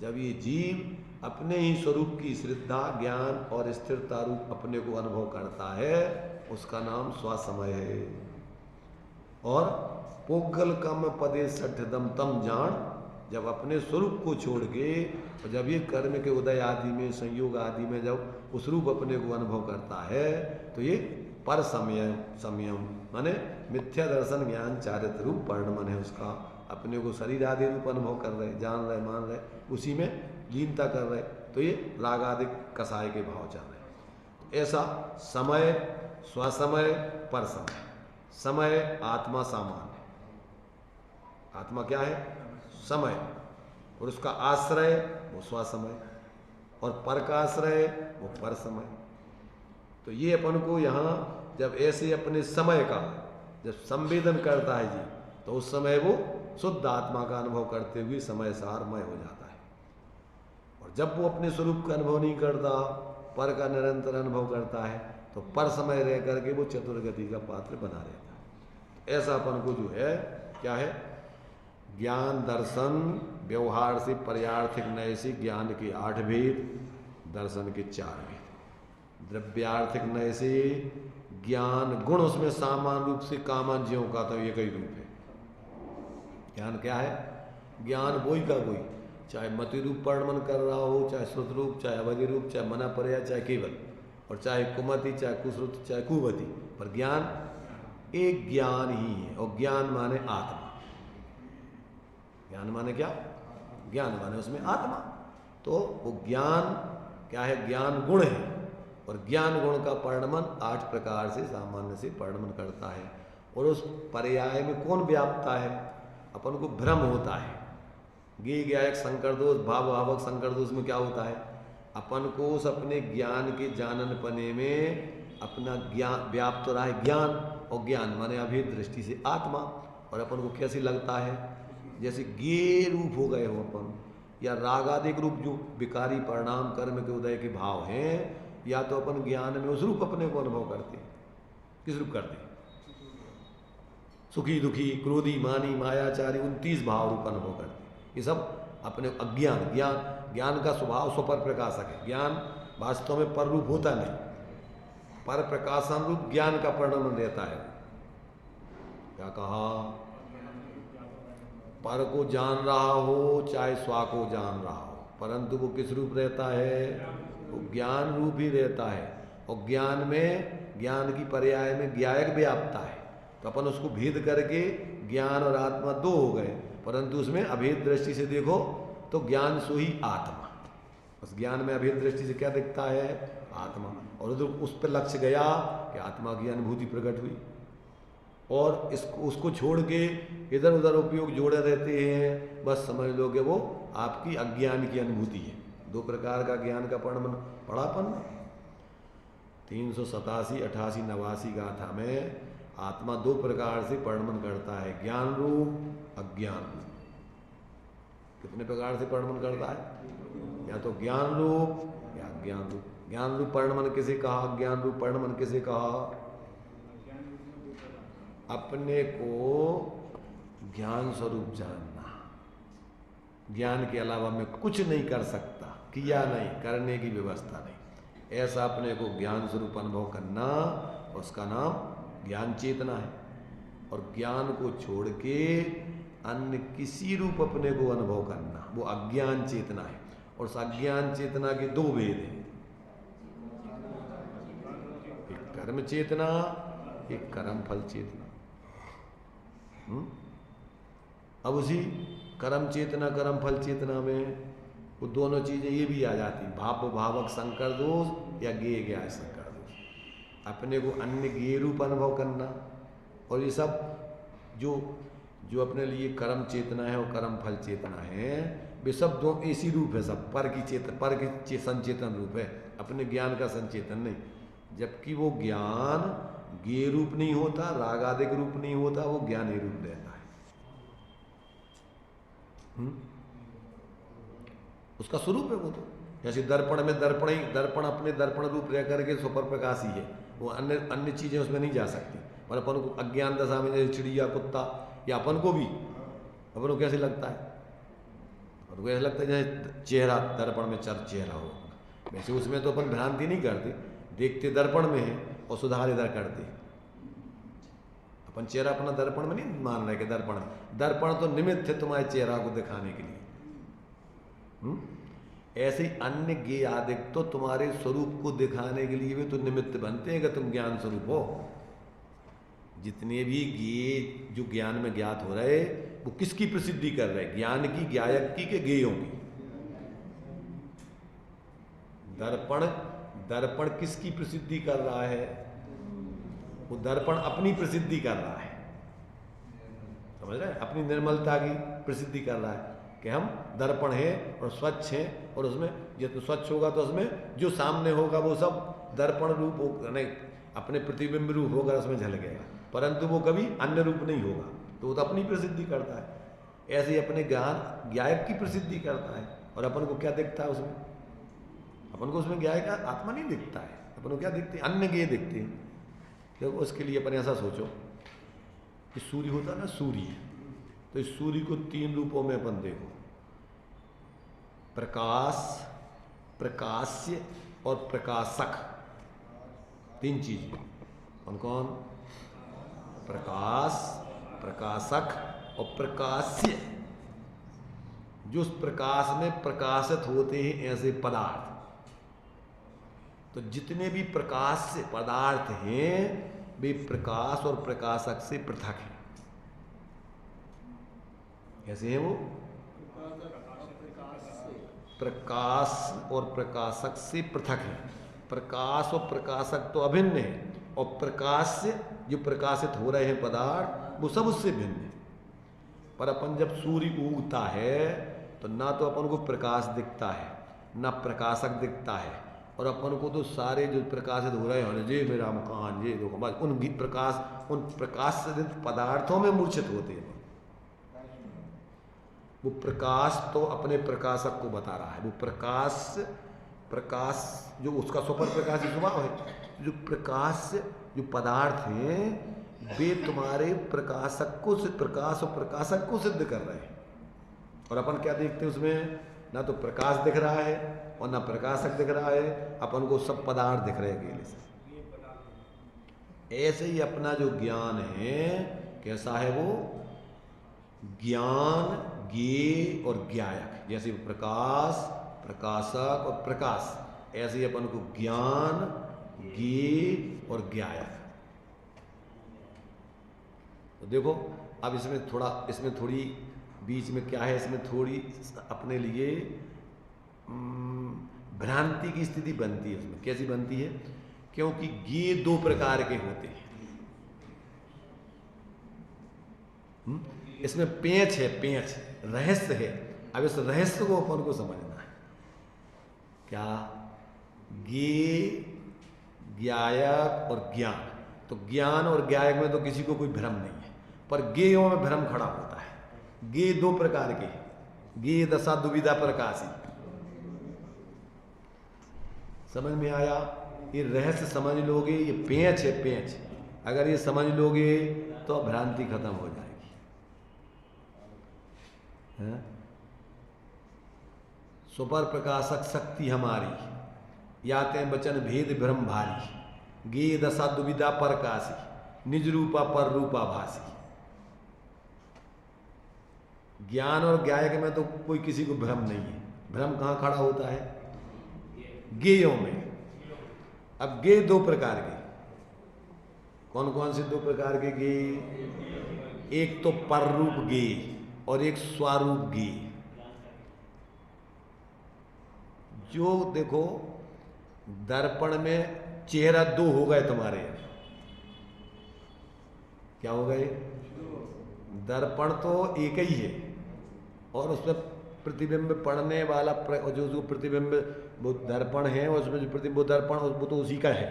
जब ये जीव अपने ही स्वरूप की श्रद्धा ज्ञान और स्थिरता रूप अपने को अनुभव करता है उसका नाम स्वसमय है। और पोगल कम पदे सठदम तम जान, जब अपने स्वरूप को छोड़ के और जब ये कर्म के उदय आदि में संयोग आदि में जब उस रूप अपने को अनुभव करता है तो ये पर संयम माने मिथ्या दर्शन ज्ञान चारित्र रूप परिणमन है उसका। अपने को शरीर आदि रूप अनुभव कर रहे, जान रहे, मान रहे, उसी में लीनता कर रहे, तो ये राग आदि कसाय के भाव चल रहे। ऐसा समय स्वसमय पर समय। समय आत्मा सामान्य, आत्मा क्या है? समय, और उसका आश्रय वो स्वसमय, और पर का आश्रय वो पर समय। तो ये अपन को यहाँ जब ऐसे अपने समय का जब संवेदन करता है जी, तो उस समय वो शुद्ध आत्मा का अनुभव करते हुए समय सारमय हो जाता है। और जब वो अपने स्वरूप का अनुभव नहीं करता, पर का निरंतर अनुभव करता है, तो पर समय रह करके वो चतुर्गति का पात्र बना रहता है। ऐसा अपन को जो है क्या है, ज्ञान दर्शन व्यवहार से पर्यार्थिक नय से ज्ञान के 8 भेद, दर्शन के 4 भेद। द्रव्यार्थिक नय से ज्ञान गुण उसमें सामान्य रूप से कामन ज्यों का तो एक ही रूप है। ज्ञान क्या है? ज्ञान वही का वही, चाहे मति रूप परिणमन कर रहा हो, चाहे श्रुत रूप, चाहे अवधि रूप, चाहे मना पर्याय, चाहे केवल, और चाहे कुमति, चाहे कुश्रुत, चाहे कुवति, पर ज्ञान एक ज्ञान ही है। और ज्ञान माने आत्मा। ज्ञान माने क्या? ज्ञान माने उसमें आत्मा। तो वो ज्ञान क्या है? ज्ञान गुण है, और ज्ञान गुण का परिणमन 8 प्रकार से सामान्य से परिणमन करता है। और उस पर्याय में कौन व्यापता है? अपन को भ्रम होता है। गे गया एक संकर दोष, भाव भावक संकर दोष में क्या होता है? अपन को उस अपने ज्ञान के जानन पने में अपना ज्ञान व्याप्त रहा है ज्ञान, और ज्ञान माने अभेद दृष्टि से आत्मा। और अपन को कैसे लगता है? जैसे गे रूप हो गए हो अपन, या रागादिक रूप जो विकारी परिणाम कर्म के उदय के भाव हैं, या तो अपन ज्ञान में उस रूप अपने को अनुभव करते हैं। किस रूप करते हैं? सुखी दुखी क्रोधी मानी मायाचारी 29 भाव रूप अनुभव करते हैं। ये सब अपने अज्ञान, ज्ञान का स्वभाव स्वपर प्रकाशक है। ज्ञान वास्तव में पर रूप होता नहीं, पर प्रकाशन रूप ज्ञान का परिणाम रहता है। क्या कहा? पर को जान रहा हो चाहे स्वा को जान रहा हो, परंतु वो किस रूप रहता है? वो ज्ञान रूप ही रहता है। और ज्ञान में ज्ञान की पर्याय में ज्ञायक व्याप्ता है, तो अपन उसको भेद करके ज्ञान और आत्मा 2 हो गए, परंतु उसमें अभेद दृष्टि से देखो तो ज्ञान सो ही आत्मा। उस ज्ञान में अभेद दृष्टि से क्या दिखता है? आत्मा। और उधर उस पर लक्ष्य गया कि आत्मा की अनुभूति प्रकट हुई, और इसको उसको छोड़ के इधर उधर उपयोग जोड़े रहते हैं, बस समझ लो कि वो आपकी अज्ञान की अनुभूति है। दो प्रकार का ज्ञान का वर्णन पढ़ापन 387, 88, 89 गाथा में आत्मा दो प्रकार से वर्णन करता है, ज्ञान रूप, अज्ञान रूप। कितने प्रकार से वर्णन करता है? या तो ज्ञान रूप या अज्ञान रूप। ज्ञान रूप वर्णन किसे कहा, अज्ञान रूप वर्णन किसे कहा? अपने को ज्ञान स्वरूप जानना, ज्ञान के अलावा मैं कुछ नहीं कर सकता, किया नहीं, करने की व्यवस्था नहीं, ऐसा अपने को ज्ञान स्वरूप अनुभव करना, उसका नाम ज्ञान चेतना है। और ज्ञान को छोड़ के अन्य किसी रूप अपने को अनुभव करना, वो अज्ञान चेतना है। और उस अज्ञान चेतना के दो भेद हैं, एक कर्म चेतना, एक कर्म फल चेतना। अब उसी कर्म चेतना कर्म फल चेतना में वो दोनों चीजें ये भी आ जाती, भाव भावक संकर दोष या गेय ज्ञाय संकर दोष। अपने को अन्य गेय रूप अनुभव करना, और ये सब जो जो अपने लिए कर्म चेतना है और कर्म फल चेतना है, वे सब दो इसी रूप है, सब पर की संचेतन रूप है, अपने ज्ञान का संचेतन नहीं। जबकि वो ज्ञान गेय रूप नहीं होता, रागादिक रूप नहीं होता, वो ज्ञान ही रूप रहता है। उसका स्वरूप है वो। तो जैसे दर्पण में दर्पण अपने दर्पण रूप रह करके सुपर प्रकाश ही है, वो अन्य चीजें उसमें नहीं जा सकती। पर अपन को अज्ञान दशा में जैसे चिड़िया, कुत्ता, या अपन को कैसे लगता है? अपन को ऐसा लगता है जैसे चेहरा दर्पण में चेहरा हो, वैसे उसमें तो अपन भ्रांति नहीं करते, देखते दर्पण में है और सुधार इधर करते। अपन चेहरा अपना दर्पण में नहीं मान रहे कि दर्पण तो निमित्त है तुम्हारे चेहरा को दिखाने के लिए। ऐसे ही अन्य ज्ञेय आदि तो तुम्हारे स्वरूप को दिखाने के लिए भी तो निमित्त बनते हैं कि तुम ज्ञान स्वरूप हो। जितने भी ज्ञेय जो ज्ञान में ज्ञात हो रहे, वो किसकी प्रसिद्धि कर रहे? ज्ञान की, ज्ञायक की, के ज्ञेयों की? दर्पण किसकी प्रसिद्धि कर रहा है? वो दर्पण अपनी प्रसिद्धि कर रहा है, समझ रहे हैं? अपनी निर्मलता की प्रसिद्धि कर रहा है कि हम दर्पण हैं और स्वच्छ हैं, और उसमें जब स्वच्छ होगा तो उसमें जो सामने होगा वो सब दर्पण रूप नहीं, अपने प्रतिबिंब रूप होगा, उसमें झलकेगा, परंतु वो कभी अन्य रूप नहीं होगा, तो वो तो अपनी प्रसिद्धि करता है। ऐसे ही अपने ज्ञान ज्ञायक की प्रसिद्धि करता है, और अपन को क्या दिखता है उसमें? अपन को उसमें ज्ञायक आत्मा नहीं दिखता है, अपन को क्या दिखते हैं? अन्य ज्ञेय दिखते हैं। देखो उसके लिए अपन ऐसा सोचो कि सूर्य होता ना, सूर्य, तो इस सूर्य को तीन रूपों में अपन देखो, प्रकाश, प्रकाश्य और प्रकाशक, तीन चीजें। कौन कौन? प्रकाश, प्रकाशक और प्रकाश्य। जो उस प्रकाश में प्रकाशित होते हैं ऐसे पदार्थ, तो जितने भी प्रकाश से पदार्थ हैं वे प्रकाश और प्रकाशक से पृथक हैं। कैसे हैं वो? प्रकाश और प्रकाशक से पृथक है। प्रकाश और प्रकाशक तो अभिन्न है, और प्रकाश से जो प्रकाशित हो रहे हैं पदार्थ वो सब उससे भिन्न है। पर अपन जब सूर्य उगता है तो ना तो अपन को प्रकाश दिखता है, ना प्रकाशक दिखता है, और अपन को तो सारे जो प्रकाशित हो रहे हैं, ये मेरा मकान, ये देखो, बस उन प्रकाश से पदार्थों में मूर्छित होते हैं। वो प्रकाश तो अपने प्रकाशक को बता रहा है, वो प्रकाश जो उसका सुपर प्रकाश स्वभाव है, जो प्रकाश जो पदार्थ हैं वे तुम्हारे प्रकाशक को, प्रकाश और प्रकाशक को सिद्ध कर रहे हैं। और अपन क्या देखते हैं उसमें? ना तो प्रकाश दिख रहा है और ना प्रकाशक दिख रहा है, अपन को सब पदार्थ दिख रहे हैं अकेले से। ऐसे ही अपना जो ज्ञान है कैसा है? वो ज्ञान, ज्ञेय और ज्ञायक। जैसे प्रकाश, प्रकाशक और प्रकाश, ऐसे ही अपन को ज्ञान, ज्ञेय और ज्ञायक। तो देखो अब इसमें थोड़ी बीच में क्या है, इसमें थोड़ी अपने लिए भ्रांति की स्थिति बनती है। उसमें कैसी बनती है? क्योंकि ज्ञेय दो प्रकार के होते हैं। इसमें पेंच है, पेंच रहस्य है। अब इस रहस्य को अपन को समझना है। क्या? ज्ञेय, ज्ञायक और ज्ञान। तो ज्ञान और ज्ञायक में तो किसी को कोई भ्रम नहीं है, पर ज्ञेयों में भ्रम खड़ा होता है। ज्ञेय दो प्रकार के, ज्ञेय दशा दुविधा प्रकाशी। समझ में आया? ये रहस्य समझ लोगे, ये पेंच है, पेंच। अगर ये समझ लोगे तो भ्रांति खत्म हो जाएगी। है? सुपर प्रकाशक शक्ति हमारी, याते वचन भेद भ्रम भारी। गे दशा दुविधा प्रकाशी, निज रूपा पर रूपा भासी। ज्ञान और ज्ञायक में तो कोई किसी को भ्रम नहीं है। भ्रम कहाँ खड़ा होता है? ज्ञेयों में। अब ज्ञेय दो प्रकार के, कौन कौन से दो प्रकार के ज्ञेय? एक तो पररूप ज्ञेय और एक स्वरूप ज्ञेय। जो देखो दर्पण में चेहरा दो हो गए तुम्हारे, क्या हो गए? दर्पण तो एक ही है और उसमें प्रतिबिंब पड़ने वाला जो प्रतिबिंब वो दर्पण है, उसमें जो प्रतिबिंब दर्पण वो तो उसी का है,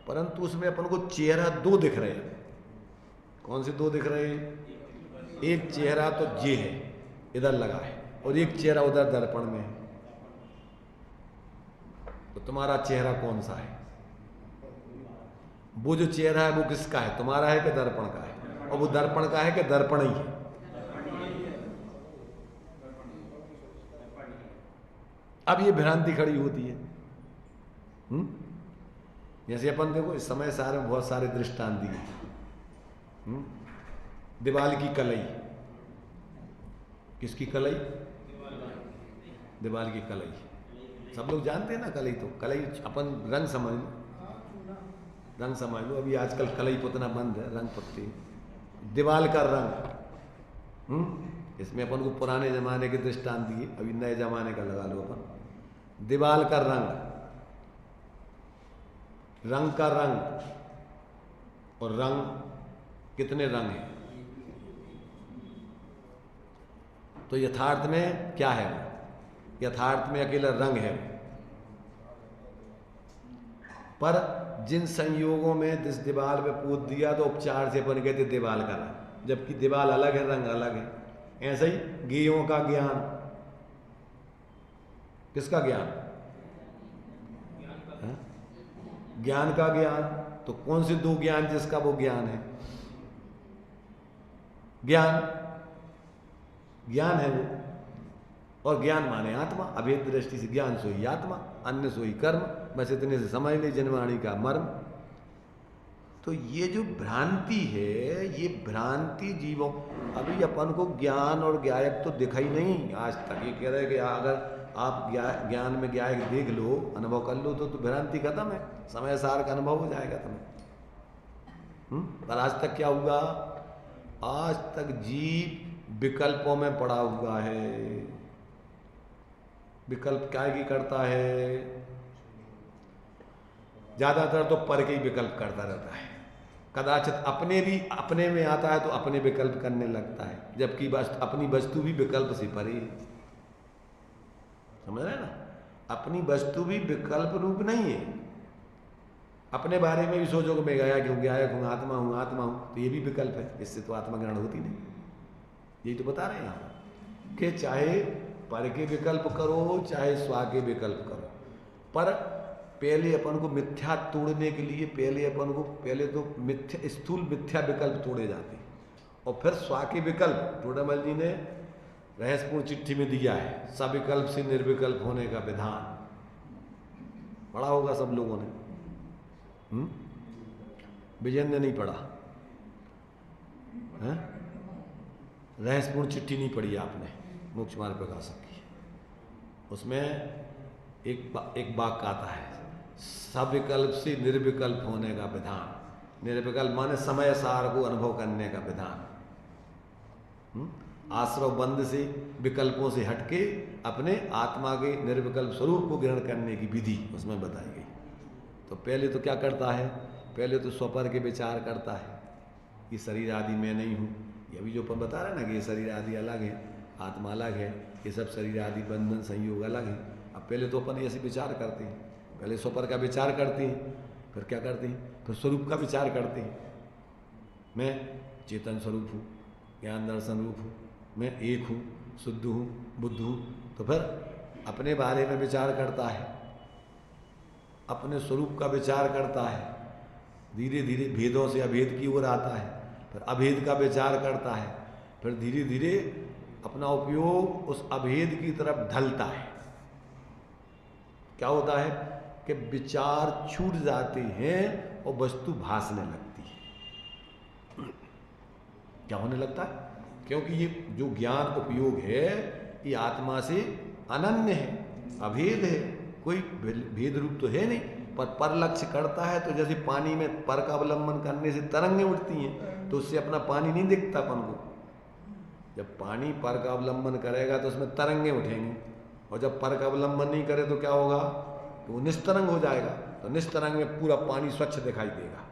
परंतु उसमें अपन को चेहरा दो दिख रहे हैं। कौन से दो दिख रहे हैं? एक चेहरा तो ये है, इधर लगा है, और एक चेहरा उधर दर्पण में है। तो तुम्हारा चेहरा कौन सा है? वो जो चेहरा है वो किसका है? तुम्हारा है कि दर्पण का है? और वो दर्पण का है कि दर्पण ही है? अब ये भ्रांति खड़ी होती है। जैसे अपन देखो इस समय सारे बहुत सारे दृष्टांत दिए। दीवाल की कलई, किसकी कलई? दीवाल की कलई। सब लोग जानते हैं ना कलई। तो कलई अपन रंग समझ लो, रंग समझ लो। अभी आजकल कलई पुतना बंद है, रंग पत्ती। दीवाल का रंग, इसमें अपन को पुराने जमाने के दृष्टांत दिए, अभी नए जमाने का लगा लो अपन। दीवाल का रंग, रंग का रंग, और रंग कितने रंग हैं? तो यथार्थ में क्या है? यथार्थ में अकेला रंग है। पर जिन संयोगों में जिस दीवार पे पूछ दिया तो उपचार से अपन कहते दीवाल का रंग, जबकि दीवाल अलग है, रंग अलग है। ऐसे ही ज्ञेयों का ज्ञान, किसका ज्ञान? ज्ञान का ज्ञान। तो कौन से दो ज्ञान जिसका वो ज्ञान है? ज्ञान, ज्ञान है वो। और ज्ञान माने आत्मा। अभेद दृष्टि से ज्ञान सोई आत्मा, अन्य सोई कर्म। बस इतने से समझ ले जनवाणी का मर्म। तो ये जो भ्रांति है, ये भ्रांति जीवों, अभी अपन को ज्ञान और ज्ञायक तो दिखा ही नहीं आज तक। ये कह रहे कि अगर आप ज्ञान में ज्ञायक देख लो, अनुभव कर लो, तो भ्रांति खत्म है, समय सार का अनुभव हो जाएगा तुम्हें। पर आज तक क्या हुआ? आज तक जीव विकल्पों में पड़ा हुआ है। विकल्प क्या की करता है? ज्यादातर तो पर के ही विकल्प करता रहता है। कदाचित अपने में आता है तो अपने विकल्प करने लगता है, जबकि अपनी वस्तु भी विकल्प से परे। समझ रहे ना? अपनी वस्तु भी विकल्प रूप नहीं है। अपने बारे में भी सोचो कि मैं गया क्यों, ज्ञायक हूँ, आत्मा हूँ, आत्मा हूँ, तो ये भी विकल्प है। इससे तो आत्मग्रहण होती नहीं। यही तो बता रहे हैं यहाँ कि चाहे पर के विकल्प करो, चाहे स्वा के विकल्प करो, पर पहले अपन को मिथ्या तोड़ने के लिए पहले तो मिथ्या, स्थूल मिथ्या विकल्प तोड़े जाते, और फिर स्वा के विकल्प टोडामल जी ने रहस्यपूर्ण चिट्ठी में दिया है। सविकल्प से निर्विकल्प होने का विधान पढ़ा होगा सब लोगों ने। विजयन ने नहीं पढ़ा है? रहस्यपूर्ण चिट्ठी नहीं पढ़ी आपने, मोक्ष मार्ग प्रकाशक की। उसमें एक वाक्य आता है, सविकल्प से निर्विकल्प होने का विधान। निर्विकल्प माने समय सार को अनुभव करने का विधान। आश्रव बंद से, विकल्पों से हटके अपने आत्मा के निर्विकल्प स्वरूप को ग्रहण करने की विधि उसमें बताई गई। तो पहले तो क्या करता है? पहले तो स्वपर के विचार करता है कि शरीर आदि मैं नहीं हूँ। ये भी जो अपन बता रहे हैं ना कि ये शरीर आदि अलग है, आत्मा अलग है, ये सब शरीर आदि बंधन संयोग अलग है। अब पहले तो अपन ऐसे विचार करते हैं, पहले स्वपर का विचार करते हैं, फिर क्या करते हैं, फिर स्वरूप का विचार करते हैं। मैं चेतन स्वरूप हूँ, ज्ञान दर्शन रूप हूँ, मैं एक हूँ, शुद्ध हूँ, बुद्ध हूँ। तो फिर अपने बारे में विचार करता है, अपने स्वरूप का विचार करता है, धीरे धीरे भेदों से अभेद की ओर आता है, फिर अभेद का विचार करता है, फिर धीरे धीरे अपना उपयोग उस अभेद की तरफ ढलता है। क्या होता है कि विचार छूट जाते हैं और वस्तु भासने लगती है। क्या होने लगता है? क्योंकि ये जो ज्ञान उपयोग है ये आत्मा से अनन्य है, अभेद है, कोई भेद रूप तो है नहीं, पर लक्ष्य करता है। तो जैसे पानी में पर का अवलंबन करने से तरंगें उठती हैं, तो उससे अपना पानी नहीं दिखता अपन को। जब पानी पर का अवलंबन करेगा तो उसमें तरंगें उठेंगी, और जब पर का अवलंबन नहीं करे तो क्या होगा, तो वो निस्तरंग हो जाएगा। तो निस्तरंग में पूरा पानी स्वच्छ दिखाई देगा।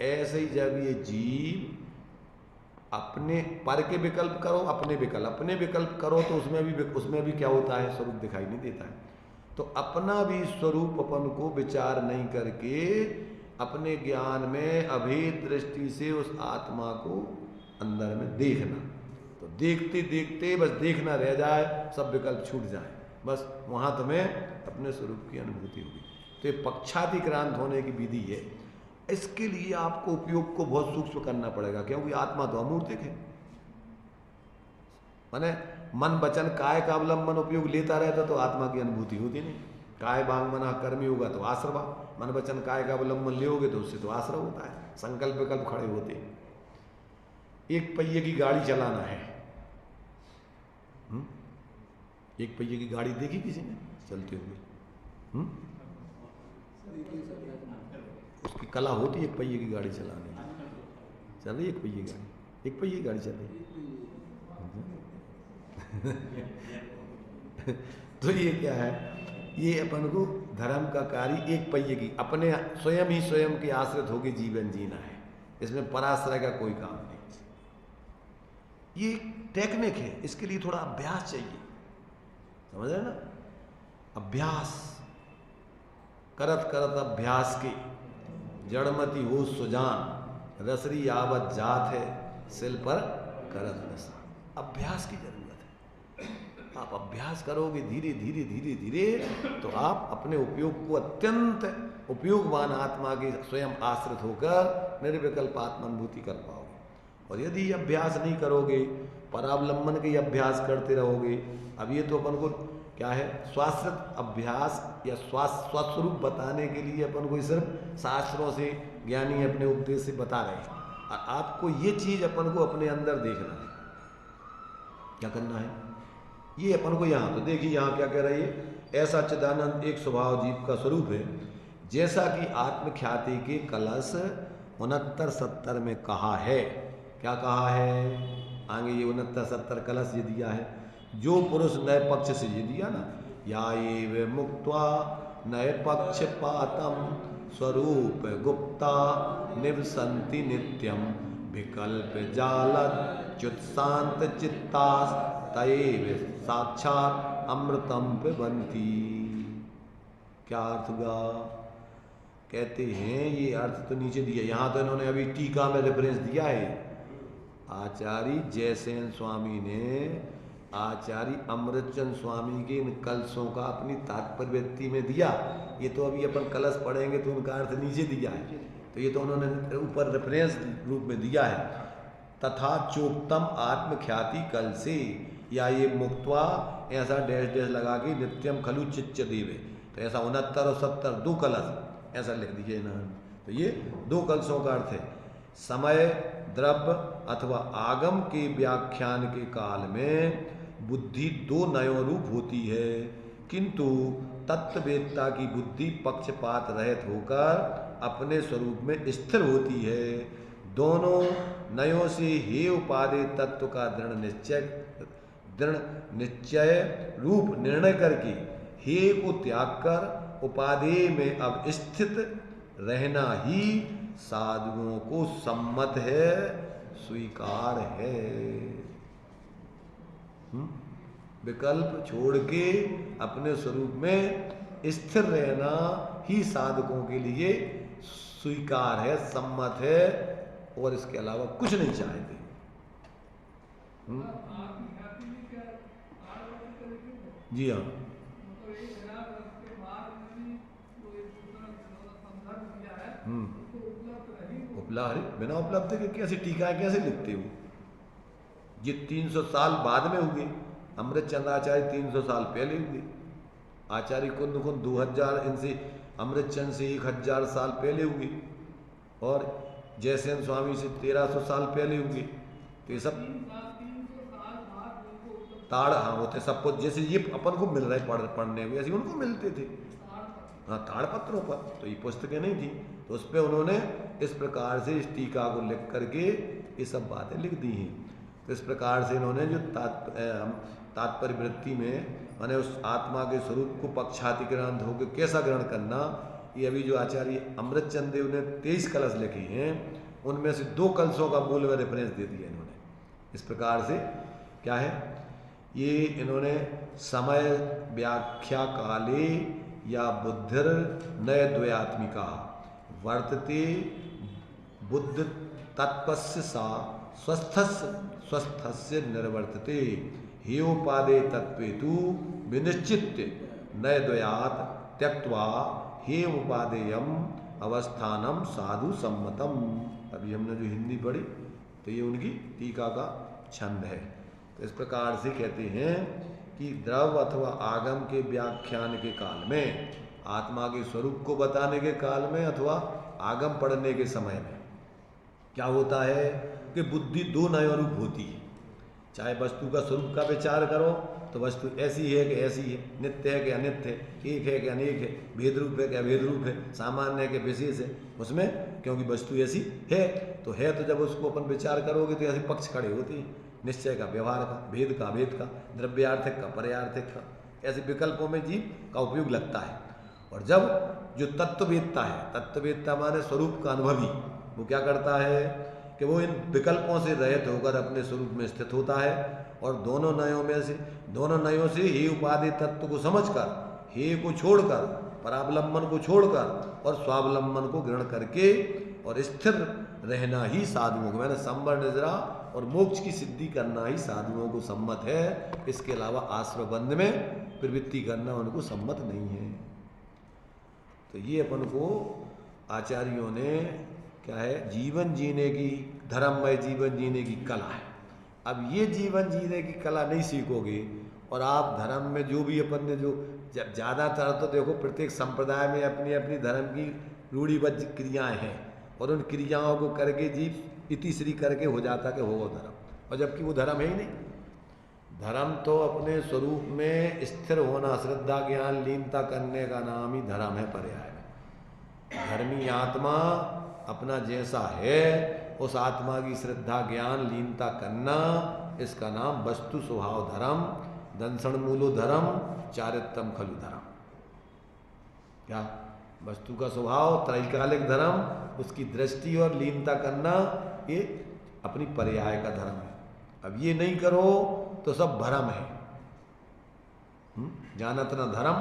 ऐसे ही जब ये जीव अपने पर के विकल्प करो, अपने विकल्प करो, तो उसमें भी क्या होता है, स्वरूप दिखाई नहीं देता है। तो अपना भी स्वरूप अपन को विचार नहीं करके अपने ज्ञान में अभेद दृष्टि से उस आत्मा को अंदर में देखना। तो देखते देखते बस देखना रह जाए, सब विकल्प छूट जाए, बस वहाँ तुम्हें अपने स्वरूप की अनुभूति होगी। तो ये पक्षातिक्रांत होने की विधि है। इसके लिए आपको उपयोग को बहुत सूक्ष्म करना पड़ेगा, क्योंकि आत्मा तो अमूर्तिक है। माने मन वचन काय का अवलंबन उपयोग लेता रहता तो आत्मा की अनुभूति होती नहीं। काय बांग मना कर्मी होगा तो आश्रवा, मन वचन काय का अवलंबन लेोगे तो उससे तो आश्रव होता है, संकल्प विकल्प खड़े होते हैं। एक पहिए की गाड़ी चलाना है, एक पहिए की गाड़ी देखी किसी ने चलते हुए? उसकी कला होती है एक पहिए की गाड़ी चलाने की। चल रही एक पहिए गाड़ी, एक पहिए गाड़ी चल रही। तो ये क्या है, ये अपन को धर्म का कार्य एक पहिए की अपने स्वयं ही स्वयं के आश्रित होकर जीवन जीना है। इसमें पराश्रय का कोई काम नहीं। ये टेक्निक है, इसके लिए थोड़ा अभ्यास चाहिए, समझ रहे ना? अभ्यास करत करत अभ्यास के जड़मती हो सुजान, रसरी आवत जात है सिल पर करत निशान। अभ्यास की जरूरत है। आप अभ्यास करोगे धीरे धीरे धीरे धीरे, तो आप अपने उपयोग को अत्यंत उपयोगवान आत्मा के स्वयं आश्रित होकर निर्विकल्प आत्मानुभूति कर पाओगे। और यदि अभ्यास नहीं करोगे, परावलंबन के अभ्यास करते रहोगे, अब ये तो अपन को क्या है, स्वाश्रित अभ्यास या स्वस्वरूप बताने के लिए अपन को सिर्फ शास्त्रों से ज्ञानी अपने उपदेश से बता रहे हैं। और आपको ये चीज अपन को अपने अंदर देखना है। क्या करना है ये अपन को, यहाँ तो देखिए यहाँ क्या कह रही है, ऐसा चिदानंद एक स्वभाव जीव का स्वरूप है, जैसा कि आत्मख्याति के कलश 69-70 में कहा है। क्या कहा है आगे, ये 69-70 कलश ये दिया है। जो पुरुष नए पक्ष से ये दिया ना, या ये मुक्त्वा नए पक्ष पातम स्वरूप गुप्ता निवसंति नित्यम विकल्प जालत च्युत्शांत चित्तास तैव साक्षात अमृतम पिबंती। क्या अर्थ हुआ? कहते हैं ये अर्थ तो नीचे दिया, यहाँ तो इन्होंने अभी टीका में रेफरेंस दिया है। आचार्य जयसेन स्वामी ने आचार्य अमृतचंद स्वामी के इन कलशों का अपनी तात्पर्य में दिया। ये तो अभी अपन कलश पढ़ेंगे तो उनका अर्थ नीचे दिया है, तो ये तो उन्होंने ऊपर रेफरेंस रूप में दिया है। तथा चोक्तम आत्मख्याति कल से, या ये मुक्त्वा ऐसा डैश डैश लगा के नित्यम खलु चिच्च देवे, तो ऐसा 69 और 70 दो कलश ऐसा लिख दीजिए ना। तो ये दो कलशों का अर्थ है, समय द्रव्य अथवा आगम के व्याख्यान के काल में बुद्धि दो नयो रूप होती है, किंतु तत्ववेत्ता की बुद्धि पक्षपात रहित होकर अपने स्वरूप में स्थिर होती है। दोनों नयों से हे उपादेय तत्व का दृढ़ निश्चय रूप निर्णय करके हे को त्याग कर उपादेय में अब स्थित रहना ही साधुओं को सम्मत है, स्वीकार है। विकल्प छोड़ के अपने स्वरूप में स्थिर रहना ही साधकों के लिए स्वीकार है, सम्मत है, और इसके अलावा कुछ नहीं चाहते। जी हाँ, उपलब्ध, बिना उपलब्ध के कैसे टीकाएं कैसे लिखते हो? ये 300 साल बाद में हुए, अमृतचंद आचार्य 300 साल पहले हुए, आचार्य कुंद 2000, इनसे अमृतचंद से 1000 साल पहले हुए, और जयसेन स्वामी से 1300 साल पहले हुए। तो ये सब ताड़, हाँ होते सब कुछ, जैसे ये अपन को मिल रहा है पढ़ने में, ऐसे उनको मिलते थे, हाँ ताड़ पत्रों पर। तो ये पुस्तकें नहीं थी, तो उस पर उन्होंने इस प्रकार से इस टीका को लिख करके ये सब बातें लिख दी हैं। तो इस प्रकार से इन्होंने जो तात्पर्य वृत्ति में माने उस आत्मा के स्वरूप को पक्षातिक्रांत होकर कैसा ग्रहण करना, ये अभी जो आचार्य अमृतचंद देव ने 23 कलश लिखी हैं, उनमें से 2 कलशों का मूल में रेफरेंस दे दिया इन्होंने। इस प्रकार से क्या है, ये इन्होंने समय व्याख्या काले या बुद्धिर नय द्वयात्मिका वर्तते बुद्ध तत्पस्य सा स्वस्थस्य निर्वर्तते हेयोपादे तत्वेतु विनिश्चित्य नय द्वयात त्यक्त्वा हे उपादेयम अवस्थानम साधु सम्मतम। अभी हमने जो हिंदी पढ़ी तो ये उनकी टीका का छंद है। तो इस प्रकार से कहते हैं कि द्रव अथवा आगम के व्याख्यान के काल में, आत्मा के स्वरूप को बताने के काल में अथवा आगम पढ़ने के समय में क्या होता है कि बुद्धि 2 नयोरूप होती है। चाहे वस्तु का स्वरूप का विचार करो तो वस्तु ऐसी है कि ऐसी है, नित्य है कि अनित्य है, एक है कि अनेक है, भेद रूप है कि अभेद रूप है, सामान्य है कि विशेष है, उसमें क्योंकि वस्तु ऐसी है तो है, तो जब उसको अपन विचार करोगे तो ऐसे पक्ष खड़े होते हैं, निश्चय का, व्यवहार का, भेद का, अभेद का, द्रव्यार्थिक का, पर्यार्थिक का, ऐसे विकल्पों में जीव का उपयोग लगता है। और जब जो तत्ववेत्ता है, तत्ववेत्ता माने स्वरूप का अनुभवी, वो क्या करता है कि वो इन विकल्पों से रहित होकर अपने स्वरूप में स्थित होता है, और दोनों नयों से हे उपाधि तत्व को समझकर, हे को छोड़कर, परावलंबन को छोड़कर और स्वावलंबन को ग्रहण करके और स्थिर रहना ही साधुओं को, मैंने संवर निद्रा और मोक्ष की सिद्धि करना ही साधुओं को सम्मत है। इसके अलावा आश्रय बंध में प्रवृत्ति करना उनको सम्मत नहीं है। तो ये अपन को आचार्यों ने क्या है, जीवन जीने की, धर्ममय जीवन जीने की कला है। अब ये जीवन जीने की कला नहीं सीखोगे और आप धर्म में जो भी अपन ने जो ज़्यादातर तो देखो प्रत्येक संप्रदाय में अपनी अपनी धर्म की रूढ़िबद्ध क्रियाएं हैं, और उन क्रियाओं को करके जीव इतिश्री करके हो जाता कि हो धर्म, और जबकि वो धर्म है ही नहीं। धर्म तो अपने स्वरूप में स्थिर होना, श्रद्धा ज्ञान लीनता करने का नाम ही धर्म है। पर्याय में धर्मी आत्मा अपना जैसा है उस आत्मा की श्रद्धा ज्ञान लीनता करना, इसका नाम वस्तु स्वभाव धर्म, दंसन मूलो धर्म, चारित्रम खलु धर्म। क्या वस्तु का स्वभाव त्रैकालिक धर्म, उसकी दृष्टि और लीनता करना ये अपनी पर्याय का धर्म है। अब ये नहीं करो तो सब भरम है। जानत न धर्म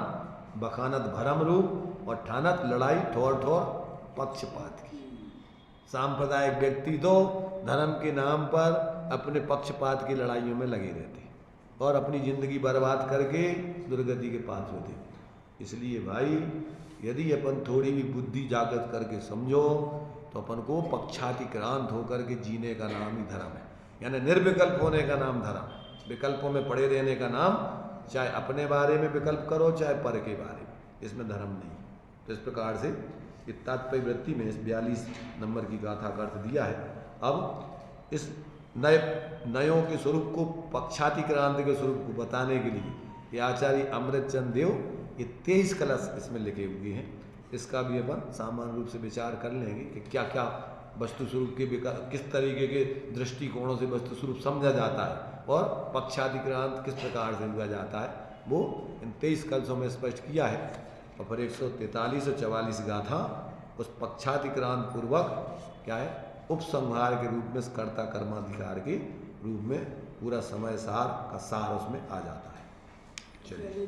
बखानत भरम रूप, और ठानत लड़ाई ठोर ठोर पक्षपात की। सांप्रदायिक व्यक्ति तो धर्म के नाम पर अपने पक्षपात की लड़ाइयों में लगे रहते और अपनी जिंदगी बर्बाद करके दुर्गति के पात्र होते। इसलिए भाई यदि अपन थोड़ी भी बुद्धि जागृत करके समझो तो अपन को पक्षातिक्रांत होकर के जीने का नाम ही धर्म है, यानी निर्विकल्प होने का नाम धर्म। विकल्पों में पड़े रहने का नाम, चाहे अपने बारे में विकल्प करो चाहे पर के बारे में, इसमें धर्म नहीं। तो इस प्रकार से तात्पर्य वृत्ति में इस 42 नंबर की गाथा का अर्थ दिया है। अब इस नयों के स्वरूप को, पक्षातिक्रांत के स्वरूप को बताने के लिए ये आचार्य अमृतचंद देव ये 23 कलश इसमें लिखे हुए हैं। इसका भी अपन सामान्य रूप से विचार कर लेंगे कि क्या क्या वस्तु स्वरूप के किस तरीके के दृष्टिकोणों से वस्तु स्वरूप समझा जाता है और पक्षातिक्रांत किस प्रकार से हुआ जाता है, वो इन 23 कलशों में स्पष्ट किया है। और फिर 143 और 44 गाथा उस पक्षातिक्रांत पूर्वक क्या है, उपसंहार के रूप में कर्ता कर्माधिकार के रूप में पूरा समय सार का सार उसमें आ जाता है। चलिए।